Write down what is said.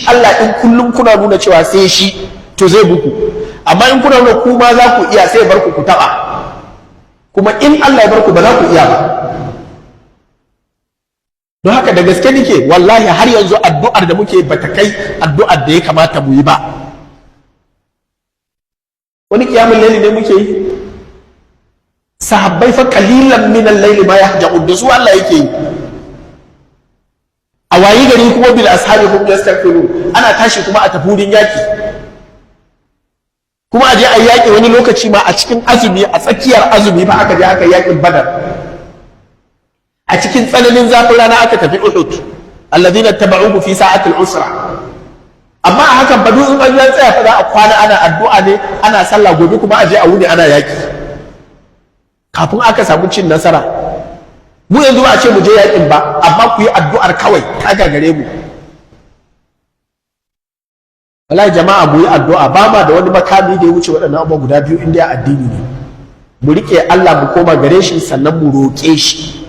Allah in kullum kuna nuna cewa sai shi to zai buku, amma in kuna nuna kuma za ku iya sai bar ku taɓa, kuma in Allah ya bar ku ba za ku iya ba. Don haka da gaske nake wallahi har yanzu addu'ar da muke bata kai addu'ar da ya kamata mu yi ba. Wani kiyamun laili ne muke yi, sahabbai fa qalilan min al-layli ma yahja'un, da su Allah yake yi. A wayi gari kuma bil ashabi hum yastaghfirun, ana tashi kuma a tafi wurin yaki, kuma a je a yaki wani lokaci ma a cikin azumi, a tsakiyar azumi ba aka je aka yakin Badar, a cikin tsananin zafin rana aka tafi Uhud, alladhina tabauhu fi sa'atil usra. Amma a hakan ba duk in an tsaya fa za a kwana ana addu'a ne, ana sallah, gobe kuma a je a wuni ana yaki kafin aka samu cin nasara. Mu yanzu ba a ce mu je yakin ba, amma ku yi addu'ar kawai ta gagare mu. Wallahi jama'a mu yi addu'a, ba ma da wani makami da ya wuce waɗannan abubuwa guda biyu inda ya addini ne. Mu riƙe Allah mu koma gare shi sannan mu roƙe shi.